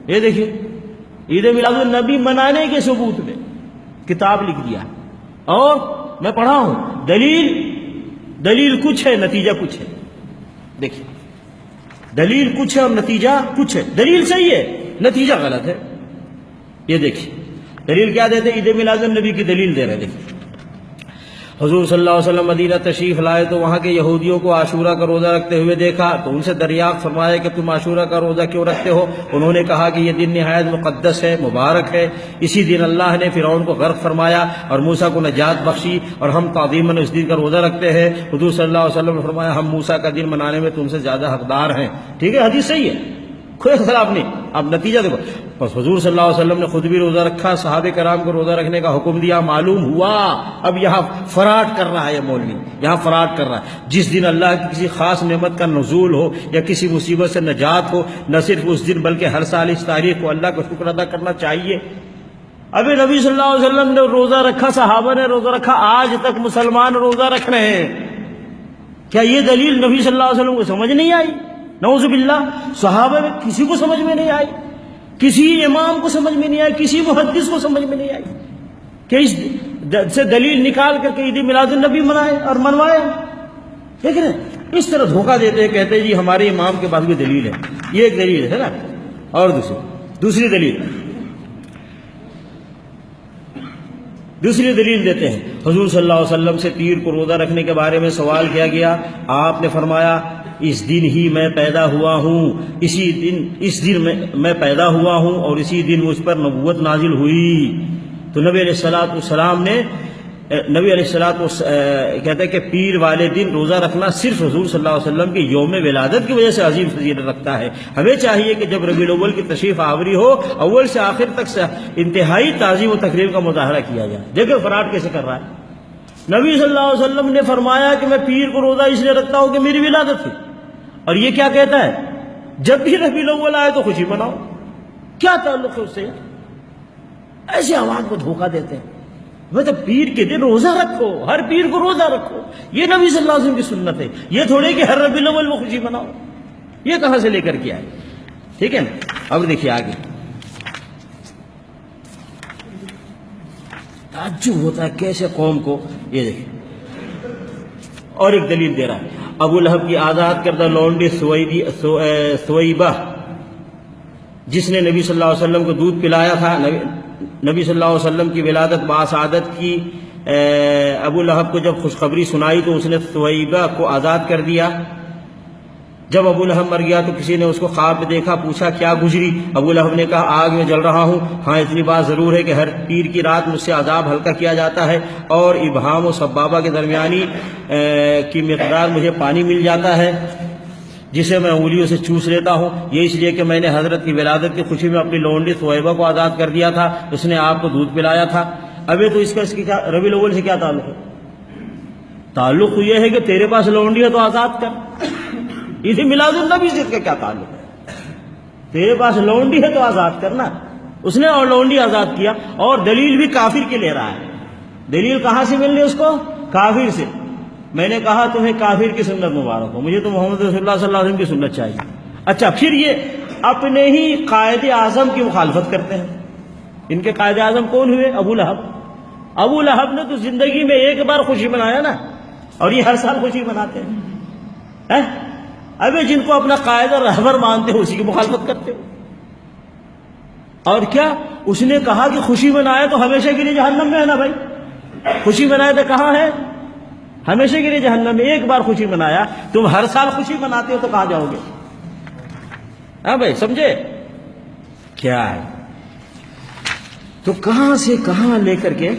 یہ دیکھیے عید میلاد النبی منانے کے ثبوت میں کتاب لکھ دیا، اور میں پڑھا ہوں دلیل کچھ ہے نتیجہ کچھ ہے. دیکھیے دلیل کچھ ہے اور نتیجہ کچھ ہے. دلیل صحیح ہے، نتیجہ غلط ہے. یہ دیکھیے دلیل کیا دیتے، عید میلاد النبی کی دلیل دے رہے. دیکھیے حضور صلی اللہ علیہ وسلم مدینہ تشریف لائے تو وہاں کے یہودیوں کو عاشورہ کا روزہ رکھتے ہوئے دیکھا تو ان سے دریافت فرمایا کہ تم عاشورہ کا روزہ کیوں رکھتے ہو؟ انہوں نے کہا کہ یہ دن نہایت مقدس ہے، مبارک ہے. اسی دن اللہ نے فرعون کو غرق فرمایا اور موسیٰ کو نجات بخشی، اور ہم تعظیماً اس دن کا روزہ رکھتے ہیں. حضور صلی اللہ علیہ وسلم نے فرمایا ہم موسیٰ کا دن منانے میں تم سے زیادہ حقدار ہیں. ٹھیک ہے، حدیث صحیح ہے، کوئی اختلاف نہیں. اب نتیجہ دیکھو، بس حضور صلی اللہ علیہ وسلم نے خود بھی روزہ رکھا، صحابہ کرام کو روزہ رکھنے کا حکم دیا. معلوم ہوا اب یہاں فراڈ کر رہا ہے یہ مولوی، یہاں فراڈ کر رہا ہے. جس دن اللہ کی کسی خاص نعمت کا نزول ہو یا کسی مصیبت سے نجات ہو، نہ صرف اس دن بلکہ ہر سال اس تاریخ کو اللہ کا شکر ادا کرنا چاہیے. ابھی نبی صلی اللہ علیہ وسلم نے روزہ رکھا، صحابہ نے روزہ رکھا، آج تک مسلمان روزہ رکھ رہے ہیں. کیا یہ دلیل نبی صلی اللہ علیہ وسلم کو سمجھ نہیں آئی؟ نعوذ باللہ. صحابہ میں کسی کو سمجھ میں نہیں آئی، کسی امام کو سمجھ میں نہیں آئی، کسی محدث کو سمجھ میں نہیں آئی کہ اس سے دلیل نکال کر کے عید میلاد النبی منائے اور منوائے. دیکھ رہے ہیں اس طرح دھوکہ دیتے ہیں، کہتے ہیں جی ہمارے امام کے پاس بھی دلیل ہے. یہ ایک دلیل ہے نا. اور دوسری دلیل دیتے ہیں. حضور صلی اللہ علیہ وسلم سے پیر کو روزہ رکھنے کے بارے میں سوال کیا گیا. آپ نے فرمایا اس دن ہی میں پیدا ہوا ہوں، اس دن میں پیدا ہوا ہوں اور اسی دن مجھ پر نبوت نازل ہوئی. تو نبی علیہ السلام کہتے ہیں کہ پیر والے دن روزہ رکھنا صرف حضور صلی اللہ علیہ وسلم کے یوم ولادت کی وجہ سے عظیم فضیلت رکھتا ہے. ہمیں چاہیے کہ جب ربیع الاول کی تشریف آوری ہو، اول سے آخر تک سے انتہائی تعظیم و تقریر کا مظاہرہ کیا جائے. دیکھیں فراڈ کیسے کر رہا ہے. نبی صلی اللہ علیہ وسلم نے فرمایا کہ میں پیر کو روزہ اس لیے رکھتا ہوں کہ میری ولادت تھی، اور یہ کیا کہتا ہے جب بھی ربیع الاول آئے تو خوشی مناؤ. کیا تعلق ہے اس سے؟ ایسے عوام کو دھوکہ دیتے ہیں. مطلب پیر کے دن روزہ رکھو، ہر پیر کو روزہ رکھو، یہ نبی صلی اللہ علیہ وسلم کی سنت ہے. یہ تھوڑے کہ ہر ربیع الاول میں خوشی مناؤ. یہ کہاں سے لے کر کے آئے؟ ٹھیک ہے نا. اب دیکھیے آگے تعجب ہوتا ہے کیسے قوم کو. یہ دیکھیں اور ایک دلیل دے رہا ہے. ابو لہب کی آزاد کردہ لونڈی سویبہ جس نے نبی صلی اللہ علیہ وسلم کو دودھ پلایا تھا، نبی صلی اللہ علیہ وسلم کی ولادت باسعادت کی ابو لہب کو جب خوشخبری سنائی تو اس نے سویبہ کو آزاد کر دیا. جب ابو لہب مر گیا تو کسی نے اس کو خواب میں دیکھا، پوچھا کیا گزری؟ ابو لہب نے کہا آگ میں جل رہا ہوں. ہاں اتنی بات ضرور ہے کہ ہر پیر کی رات مجھ سے عذاب ہلکا کیا جاتا ہے اور ابہام و سبابہ کے درمیانی کی مقدار مجھے پانی مل جاتا ہے جسے میں انگلیوں سے چوس لیتا ہوں. یہ اس لیے کہ میں نے حضرت کی ولادت کی خوشی میں اپنی لونڈی سویبہ کو آزاد کر دیا تھا، اس نے آپ کو دودھ پلایا تھا. ابھی تو اس کی کیا ربیع الاول سے کیا تعلق ہے؟ تعلق تو یہ ہے کہ تیرے پاس لونڈی ہے تو آزاد کر. عید میلاد النبی سے کیا تعلق ہے؟ تیرے پاس لونڈی ہے تو آزاد کرنا. اس نے اور لونڈی آزاد کیا، اور دلیل بھی کافر کی لے رہا ہے. دلیل کہاں سے مل رہی اس کو؟ کافر سے. میں نے کہا تمہیں کافر کی سنت مبارک ہو، مجھے تو محمد رسول اللہ صلی اللہ علیہ وسلم کی سنت چاہیے. اچھا پھر یہ اپنے ہی قائد اعظم کی مخالفت کرتے ہیں. ان کے قائد اعظم کون ہوئے؟ ابو لہب. ابو لہب نے تو زندگی میں ایک بار خوشی منایا نا، اور یہ ہر سال خوشی مناتے ہیں. ابھی جن کو اپنا قائد اور رہبر مانتے ہو اسی کی مخالفت کرتے ہو. اور کیا اس نے کہا کہ خوشی منائے تو ہمیشہ کے لیے جہنم میں ہے نا بھائی. خوشی منائے تو کہاں ہے؟ ہمیشہ کے لیے جہنم میں. ایک بار خوشی منایا، تم ہر سال خوشی مناتے ہو تو کہاں جاؤ گے؟ ہاں بھائی سمجھے کیا ہے؟ تو کہاں سے کہاں لے کر کے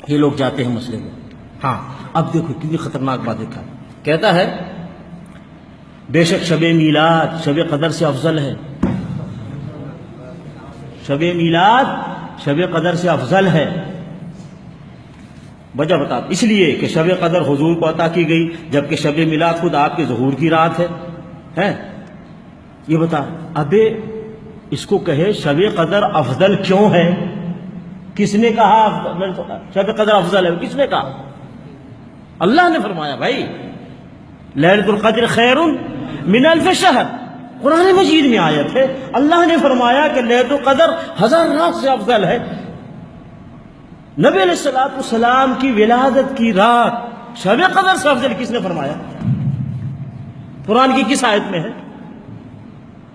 یہ لوگ جاتے ہیں مسئلے میں. ہاں اب دیکھو کتنی خطرناک بات ہے. کہتا ہے بے شک شب میلاد شب قدر سے افضل ہے. شب میلاد شب قدر سے افضل ہے. وجہ بتا، اس لیے کہ شب قدر حضور کو عطا کی گئی جبکہ شب میلاد خود آپ کے ظہور کی رات ہے. یہ بتا ابے اس کو کہے شب قدر افضل کیوں ہے؟ کس نے کہا شب قدر افضل ہے؟ کس نے کہا؟ اللہ نے فرمایا بھائی لیلۃ القدر خیر من الف شہر. قرآن مجید میں آیت ہے، اللہ نے فرمایا کہ لیلۃ القدر 1000 رات سے افضل ہے۔ نبی علیہ الصلوۃ والسلام کی ولادت کی رات شب قدر سے افضل کس نے فرمایا؟ قرآن کی کس آیت میں ہے؟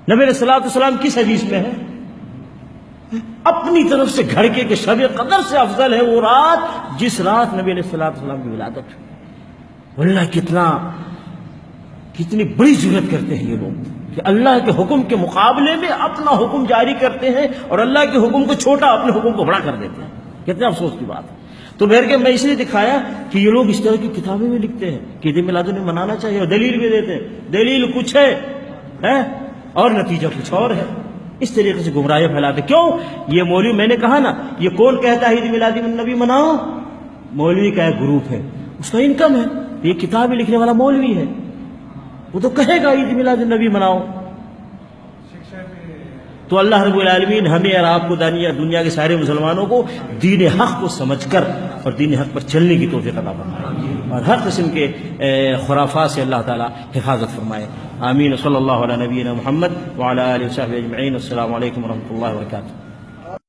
نبی علیہ الصلوۃ والسلام کس حدیث میں ہے؟ اپنی طرف سے گھڑ کے کہ شب قدر سے افضل ہے وہ رات جس رات نبی علیہ الصلوۃ والسلام کی ولادت ہے۔ واللہ کتنی بڑی جرات کرتے ہیں یہ لوگ کہ اللہ کے حکم کے مقابلے میں اپنا حکم جاری کرتے ہیں اور اللہ کے حکم کو چھوٹا اپنے حکم کو بڑا کر دیتے ہیں۔ کتنے افسوس کی بات ہے۔ تو بہرکہ میں اس لیے دکھایا کہ یہ لوگ اس طرح کی کتابیں میں لکھتے ہیں کہ عید میلاد النبی منانا چاہیے اور دلیل بھی دیتے ہیں، دلیل کچھ ہے اور نتیجہ کچھ اور ہے۔ اس طریقے سے گمراہی پھیلاتے۔ کیوں؟ یہ مولوی، میں نے کہا نا، یہ کون کہتا ہے عید میلاد النبی مناؤ؟ مولوی کا ایک گروپ ہے، اس کا انکم ہے، یہ کتابیں لکھنے والا مولوی ہے، وہ تو کہے گا عید میلاد النبی مناؤ۔ تو اللہ رب العالمین ہمیں اور آپ کو دنیا کے سارے مسلمانوں کو دین حق کو سمجھ کر اور دین حق پر چلنے کی توفیق عطا فرمائے اور ہر قسم کے خرافات سے اللہ تعالی حفاظت فرمائے۔ آمین۔ صلی اللہ علیہ نبینا محمد وعلی آلہ وصحبہ اجمعین۔ السلام علیکم ورحمۃ اللہ وبرکاتہ۔